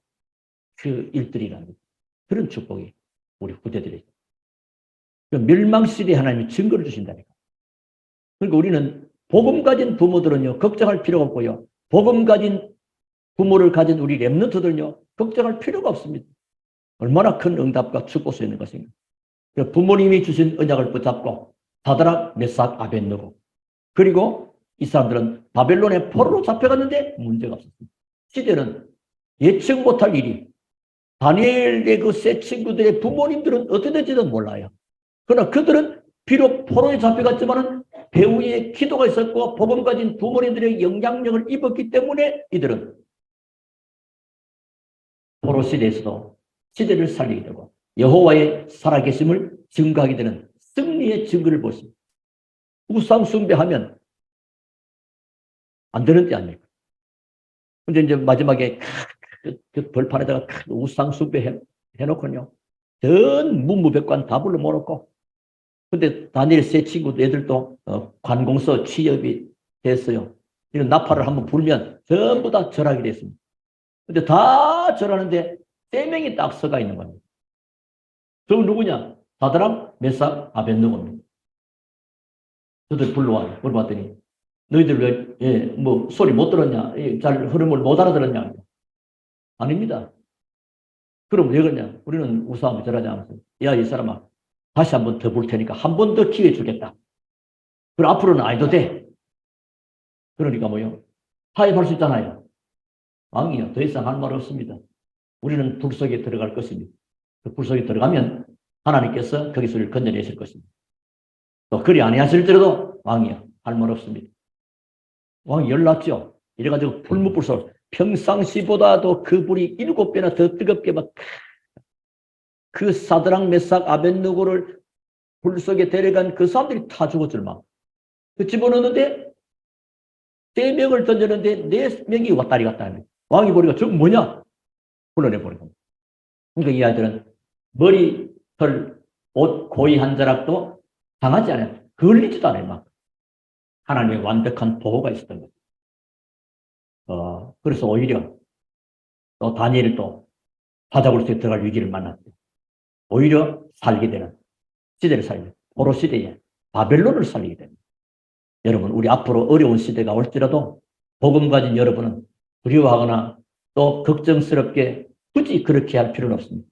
그 일들이라는 그런 축복이 우리 후대들이 멸망시대에 하나님이 증거를 주신다니까. 그러니까 우리는 복음 가진 부모들은요 걱정할 필요가 없고요. 복음 가진 부모를 가진 우리 렘넌트들은요 걱정할 필요가 없습니다. 얼마나 큰 응답과 축복이 있는 것인가. 부모님이 주신 언약을 붙잡고 사드락, 메삭, 아벳느고 그리고 이 사람들은 바벨론의 포로로 잡혀갔는데 문제가 없었습니다. 시대는 예측 못할 일이 다니엘의 그 세 친구들의 부모님들은 어떻게 될지도 몰라요. 그러나 그들은 비록 포로에 잡혀갔지만 배후에 기도가 있었고 복음 가진 부모님들의 영향력을 입었기 때문에 이들은 포로 시대에서도 시대를 살리게 되고 여호와의 살아계심을 증거하게 되는 승리의 증거를 보십니다. 우상 숭배하면 안 되는 때 아닙니까? 근데 이제 마지막에 그 벌판에다가 큰 우상 숭배 해놓고요. 전 문무백관 다 불러 모았고 근데 다니엘 세 친구 애들도 관공서 취업이 됐어요. 이런 나팔을 한번 불면 전부 다 절하게 됐습니다. 근데 다 절하는데 세 명이 딱 서가 있는 겁니다. 저 누구냐? 사드락, 메삭, 아벳느고입니다. 저들 불러와 물어봤더니 너희들 왜 소리 못 들었냐? 잘 흐름을 못 알아들었냐? 아닙니다. 그럼 왜 그러냐? 우리는 우상을 절하지 않아서 야, 이 사람아 다시 한 번 더 볼 테니까 한 번 더 기회 주겠다. 그럼 앞으로는 안 해도 돼. 그러니까 뭐요? 타협할 수 있잖아요. 왕이요. 더 이상 할 말 없습니다. 우리는 불 속에 들어갈 것입니다. 그 불 속에 들어가면 하나님께서 거기서 우리를 건져내실 것입니다. 또 그리 아니하실지라도 왕이요. 할 말 없습니다. 왕이 열났죠. 이래가지고 불무불소 평상시보다도 그 불이 7배나 더 뜨겁게 막 그 사드락 메삭 아벳느고를 불 속에 데려간 그 사람들이 다 죽었을 막. 그 집어넣는데 3명을 던졌는데 4명이 왔다리 갔다 하네. 왕이 보니까 저거 뭐냐? 불러내버린 겁니다. 그러니까 이 아이들은 머리털, 옷, 고이 한 자락도 당하지 않아요. 걸리지도 않아요. 막. 하나님의 완벽한 보호가 있었던 거죠. 그래서 오히려 또 다니엘이 또 사자굴 속에 들어갈 위기를 만났대요. 오히려 살게 되는 시대를 살게 됩니다. 포로 시대에 바벨론을 살리게 됩니다. 여러분, 우리 앞으로 어려운 시대가 올지라도 복음 가진 여러분은 두려워하거나 또 걱정스럽게 굳이 그렇게 할 필요는 없습니다.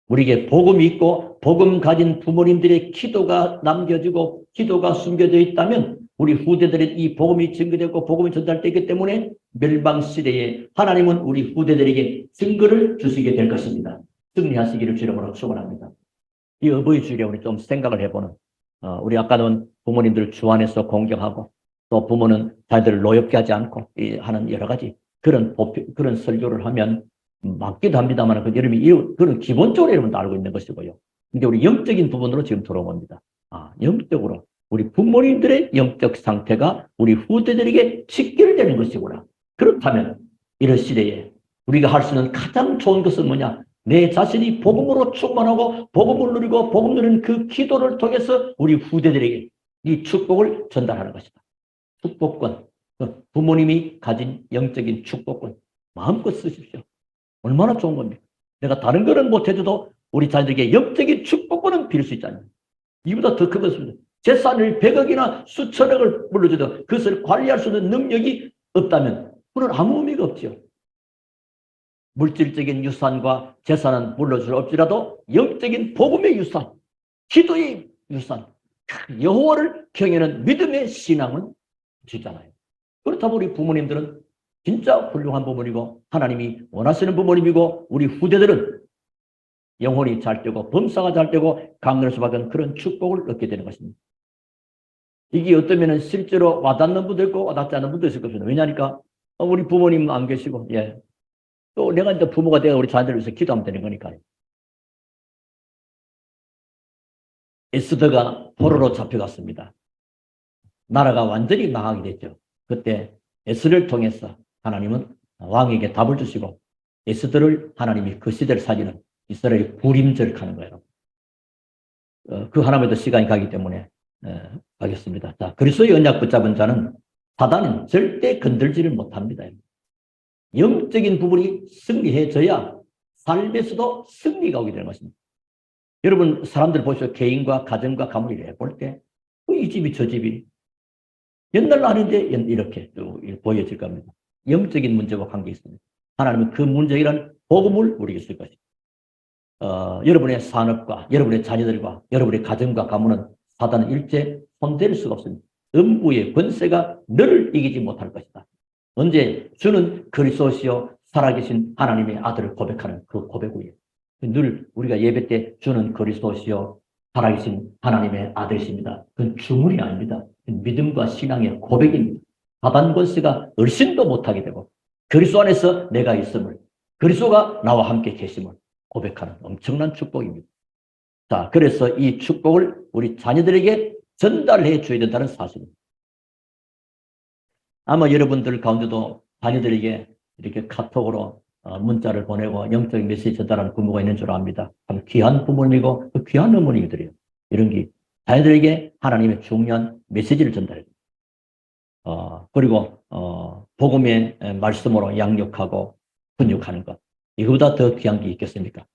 우리에게 복음이 있고 복음 가진 부모님들의 기도가 남겨지고 기도가 숨겨져 있다면 우리 후대들은 이 복음이 증거되고 복음이 전달되기 때문에 멸망 시대에 하나님은 우리 후대들에게 증거를 주시게 될 것입니다. 승리하시기를 주님으로 축원합니다. 이 어버이 주일에 우리 좀 생각을 해보는 우리 아까는 부모님들 주 안에서 공경하고 또 부모는 자녀들을 노엽게 하지 않고 하는 여러 가지 그런 설교를 하면 맞기도 합니다만 그런 기본적으로 여러분도 알고 있는 것이고요. 근데 우리 영적인 부분으로 지금 들어옵니다. 영적으로 우리 부모님들의 영적 상태가 우리 후대들에게 직결되는 것이구나. 그렇다면 이런 시대에 우리가 할 수 있는 가장 좋은 것은 뭐냐? 내 자신이 복음으로 충만하고 복음을 누리고 복음 누리는 그 기도를 통해서 우리 후대들에게 이 축복을 전달하는 것이다. 축복권, 부모님이 가진 영적인 축복권 마음껏 쓰십시오. 얼마나 좋은 겁니까? 내가 다른 거는 못해줘도 우리 자녀에게 영적인 축복권은 빌 수 있잖아요. 이보다 더 큰 것입니다. 재산을 100억이나 수천억을 물려줘도 그것을 관리할 수 있는 능력이 없다면 그건 아무 의미가 없죠. 물질적인 유산과 재산은 물려줄 수 없지라도 영적인 복음의 유산, 기도의 유산, 여호와를 경외하는 믿음의 신앙은 주잖아요. 그렇다면 우리 부모님들은 진짜 훌륭한 부모님이고 하나님이 원하시는 부모님이고 우리 후대들은 영혼이 잘 되고 범사가 잘 되고 강건할 수밖에 없는 그런 축복을 얻게 되는 것입니다. 이게 어떠면 실제로 와닿는 분도 있고 와닿지 않는 분도 있을 것입니다. 왜냐하니까 우리 부모님은 안 계시고 또 내가 이제 부모가 되어 우리 자녀들을 위해서 기도하면 되는 거니까요. 에스더가 포로로 잡혀갔습니다. 나라가 완전히 망하게 됐죠. 그때 에스더를 통해서 하나님은 왕에게 답을 주시고 에스더를 하나님이 그 시대를 살리는 이스라엘 부림절 하는 거예요. 그 하나님에도 시간이 가기 때문에 가겠습니다. 자, 그리스도의 언약 붙잡은 자는 사단은 절대 건들지를 못합니다. 영적인 부분이 승리해져야 삶에서도 승리가 오게 되는 것입니다. 여러분 사람들 보시죠. 개인과 가정과 가문을 해볼 때 이 집이 저 집이 옛날로 아닌데 이렇게 보여질 겁니다. 영적인 문제와 관계 있습니다. 하나님은 그 문제이란 복음을 우리에게 줄 것입니다. 여러분의 산업과 여러분의 자녀들과 여러분의 가정과 가문은 사단은 일제 손댈 수가 없습니다. 음부의 권세가 너를 이기지 못할 것이다. 언제? 주는 그리스도시요 살아계신 하나님의 아들을 고백하는 그 고백 위에 늘 우리가 예배 때 주는 그리스도시요 살아계신 하나님의 아들이십니다. 그건 주문이 아닙니다. 믿음과 신앙의 고백입니다. 사단 권세가 얼씬도 못하게 되고 그리스도 안에서 내가 있음을 그리스도가 나와 함께 계심을 고백하는 엄청난 축복입니다. 자, 그래서 이 축복을 우리 자녀들에게 전달해 줘야 된다는 사실입니다. 아마 여러분들 가운데도 자녀들에게 이렇게 카톡으로 문자를 보내고 영적인 메시지 전달하는 부모가 있는 줄 압니다. 참 귀한 부모님이고 귀한 어머니들이에요. 이런 게 자녀들에게 하나님의 중요한 메시지를 전달해요. 그리고 복음의 말씀으로 양육하고 훈육하는 것. 이거보다 더 귀한 게 있겠습니까?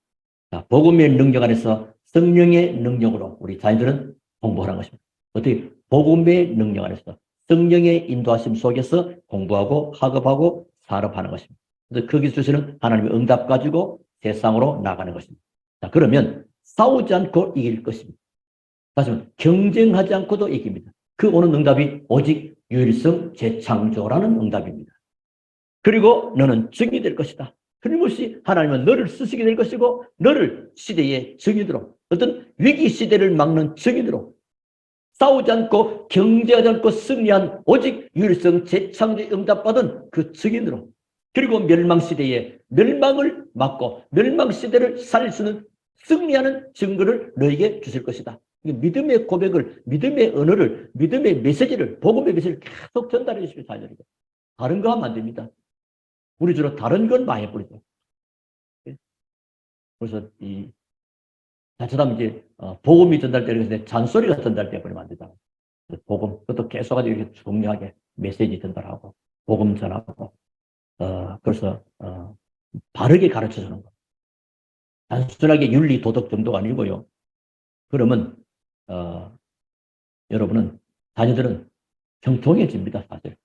자, 복음의 능력 안에서 성령의 능력으로 우리 자녀들은 공부하는 것입니다. 어떻게 복음의 능력 안에서 성령의 인도하심 속에서 공부하고 학업하고 산업하는 것입니다. 그래서 거기서 주시는 하나님의 응답 가지고 세상으로 나가는 것입니다. 자, 그러면 싸우지 않고 이길 것입니다. 다시 말하면 경쟁하지 않고도 이깁니다. 그 오는 응답이 오직 유일성 재창조라는 응답입니다. 그리고 너는 증이 될 것이다. 틀림없이 하나님은 너를 쓰시게 될 것이고 너를 시대의 증인으로 어떤 위기 시대를 막는 증인으로 싸우지 않고 경쟁하지 않고 승리한 오직 유일성 재창조의 응답받은 그 증인으로 그리고 멸망시대에 멸망을 막고 멸망시대를 살릴 수 있는 승리하는 증거를 너에게 주실 것이다. 믿음의 고백을 믿음의 언어를 믿음의 메시지를 복음의 메시지를 계속 전달해 주시면 자녀들에게 다른 거 하면 안 됩니다. 우리 주로 다른 건 많이 뿌리죠. 그래서 자칫하면 이제 복음이 전달되는 잔소리가 전달되어 버리면 안 되잖아요. 복음 그것도 계속해서 이렇게 중요하게 메시지 전달하고 복음 전하고 그래서 바르게 가르쳐 주는 거. 단순하게 윤리 도덕 정도가 아니고요. 그러면 여러분은 자녀들은 형통해집니다. 사실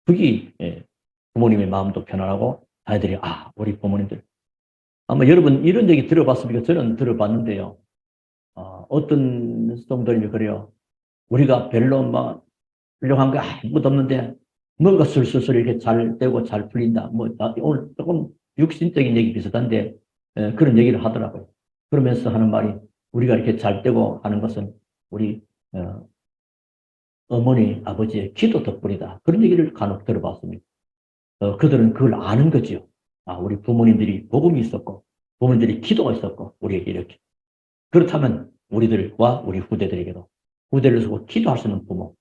그게 부모님의 마음도 편안하고 자녀들이 우리 부모님들 아마 여러분 이런 얘기 들어봤습니까? 저는 들어봤는데요. 어떤 성도님이 그래요. 우리가 별로 막 훌륭한 거 아무것도 없는데 뭔가 술술술 이렇게 잘 되고 잘 풀린다. 오늘 조금 육신적인 얘기 비슷한데 그런 얘기를 하더라고요. 그러면서 하는 말이 우리가 이렇게 잘 되고 하는 것은 우리 어머니, 아버지의 기도 덕분이다. 그런 얘기를 간혹 들어봤습니다. 그들은 그걸 아는 거지요. 우리 부모님들이 복음이 있었고 부모님들이 기도가 있었고 우리에게 이렇게. 그렇다면 우리들과 우리 후대들에게도 후대를 두고 기도할 수 있는 부모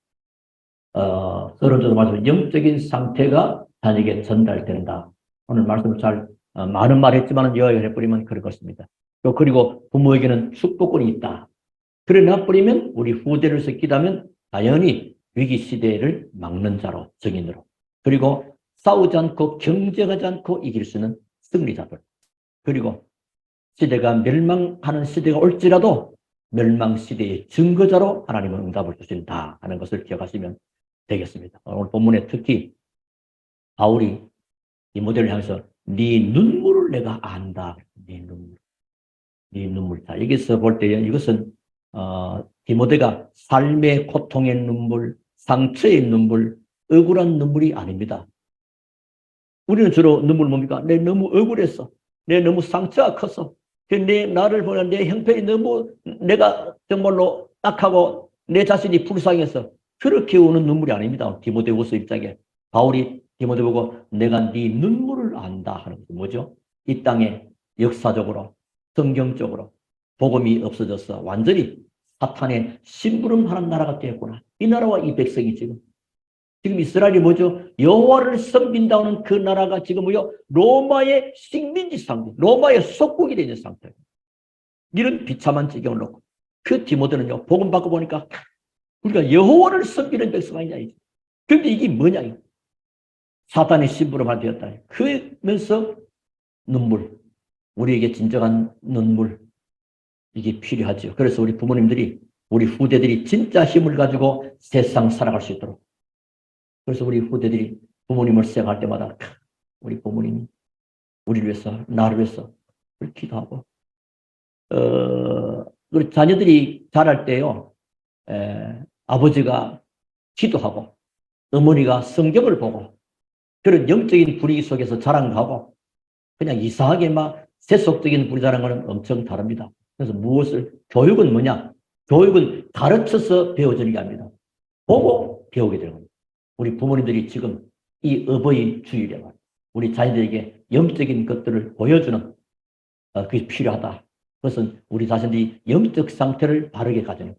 서론조도 말씀 영적인 상태가 자녀에게 전달된다. 오늘 말씀을 많은 말 했지만 요약해버리면 그럴 것입니다. 또 그리고 부모에게는 축복권이 있다. 그러나 뿌리면 우리 후대를 기도하면 당연히 위기 시대를 막는 자로 증인으로 그리고 싸우지 않고 경쟁하지 않고 이길 수 있는 승리자들 그리고 시대가 멸망하는 시대가 올지라도 멸망 시대의 증거자로 하나님은 응답을 주신다 하는 것을 기억하시면 되겠습니다. 오늘 본문에 특히 바울이 디모데를 향해서 네 눈물을 내가 안다. 네 눈물. 자, 여기서 볼 때 이것은 디모데가 삶의 고통의 눈물, 상처의 눈물, 억울한 눈물이 아닙니다. 우리는 주로 눈물 뭡니까? 내 너무 억울했어. 내 너무 상처가 컸어. 나를 보는 내 형편이 너무 내가 정말로 딱하고 내 자신이 불쌍해서 그렇게 우는 눈물이 아닙니다. 디모데후서 1장에 바울이 디모데 보고 내가 네 눈물을 안다 하는 것은 뭐죠? 이 땅에 역사적으로 성경적으로 복음이 없어져서 완전히 사탄의 심부름하는 나라가 되었구나. 이 나라와 이 백성이 지금 이스라엘이 뭐죠? 여호와를 섬긴다는 그 나라가 지금 뭐요? 로마의 식민지 상태, 로마의 속국이 되는 상태예요. 이런 비참한 지경을 놓고 그 디모데는요, 복음 받고 보니까 우리가 여호와를 섬기는 백성 아니냐. 그런데 이게 뭐냐. 사탄의 심부름을 되었다. 그러면서 눈물, 우리에게 진정한 눈물, 이게 필요하죠. 그래서 우리 부모님들이, 우리 후대들이 진짜 힘을 가지고 세상 살아갈 수 있도록. 그래서 우리 후대들이 부모님을 생각할 때마다 우리 부모님이 우리를 위해서, 나를 위해서 기도하고, 우리 자녀들이 자랄 때요, 아버지가 기도하고, 어머니가 성경을 보고, 그런 영적인 분위기 속에서 자랑하고, 그냥 이상하게 막 세속적인 분위기 자랑하는 것은 엄청 다릅니다. 그래서 교육은 뭐냐? 교육은 가르쳐서 배워지는 게 아닙니다. 보고 배우게 되는 겁니다. 우리 부모님들이 지금 이 어버이 주일에 말이에요. 우리 자녀들에게 영적인 것들을 보여주는 그게 필요하다. 그것은 우리 자신들이 영적 상태를 바르게 가지는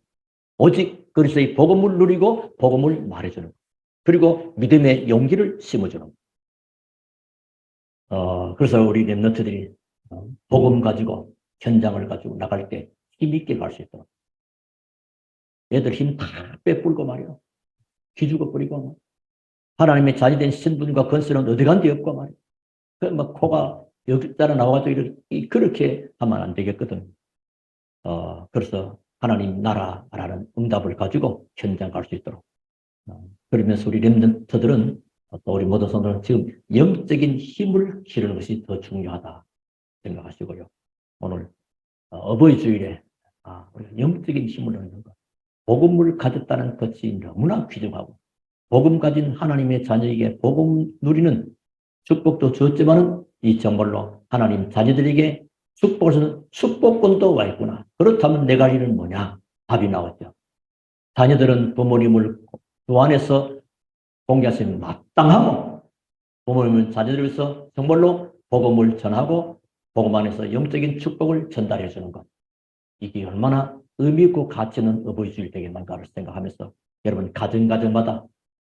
오직 그리스도의 복음을 누리고 복음을 말해주는 그리고 믿음의 용기를 심어주는 그래서 우리 렘넌트들이 복음 가지고 현장을 가지고 나갈 때 힘있게 갈 수 있도록 애들 힘 다 빼뿌리고 말이야. 기죽어 버리고 하나님의 자녀된 신분과 건설은 어디 간 데 없고 말이야. 막 코가 여기 따라 나와가지고 그렇게 하면 안 되겠거든. 그래서 하나님 나라라는 응답을 가지고 현장 갈 수 있도록. 그러면서 우리 렘넌트들은 또 우리 모든 성도는 지금 영적인 힘을 기르는 것이 더 중요하다 생각하시고요. 오늘 어버이 주일에 우리가 영적인 힘을 얻는 것, 복음을 가졌다는 것이 너무나 귀중하고 복음 가진 하나님의 자녀에게 복음 누리는 축복도 주었지만은 이 정말로 하나님 자녀들에게 축복권도 와 있구나. 그렇다면 내가 할 일은 뭐냐? 답이 나왔죠. 자녀들은 부모님을 그 안에서 공개하시는 마땅하고 부모님은 자녀들을 위해서 정말로 복음을 전하고 복음 안에서 영적인 축복을 전달해 주는 것. 이게 얼마나 의미 있고 가치 있는 어버이 주일 되겠는가를 생각하면서 여러분 가정마다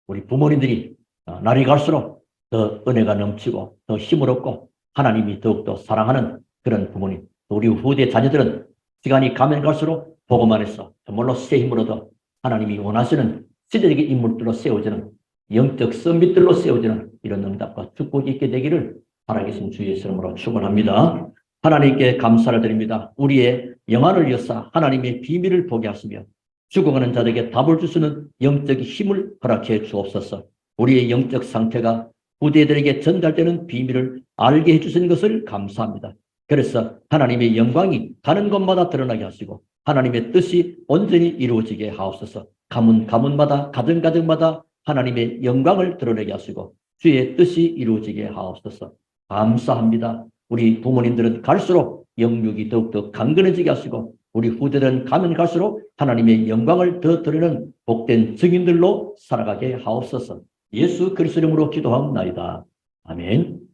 우리 부모님들이 날이 갈수록 더 은혜가 넘치고 더 힘을 얻고 하나님이 더욱더 사랑하는 그런 부모님, 우리 후대 자녀들은 시간이 가면 갈수록 복음 안에서 정말로 새 힘을 얻어 하나님이 원하시는 시대적인 인물들로 세워지는 영적 선비들로 세워지는 이런 응답과 축복이 있게 되기를 바라겠습니다. 주의 이름으로 축원합니다. 하나님께 감사를 드립니다. 우리의 영안을 여사 하나님의 비밀을 보게 하시며 죽어가는 자들에게 답을 주시는 영적 힘을 허락해 주옵소서. 우리의 영적 상태가 후대들에게 전달되는 비밀을 알게 해주시는 것을 감사합니다. 그래서 하나님의 영광이 가는 곳마다 드러나게 하시고 하나님의 뜻이 온전히 이루어지게 하옵소서. 가문마다 가정마다 하나님의 영광을 드러내게 하시고 주의 뜻이 이루어지게 하옵소서. 감사합니다. 우리 부모님들은 갈수록 영육이 더욱더 강건해지게 하시고 우리 후대들은 가면 갈수록 하나님의 영광을 더 드러내는 복된 증인들로 살아가게 하옵소서. 예수 그리스도 이름으로 기도하옵나이다. 아멘.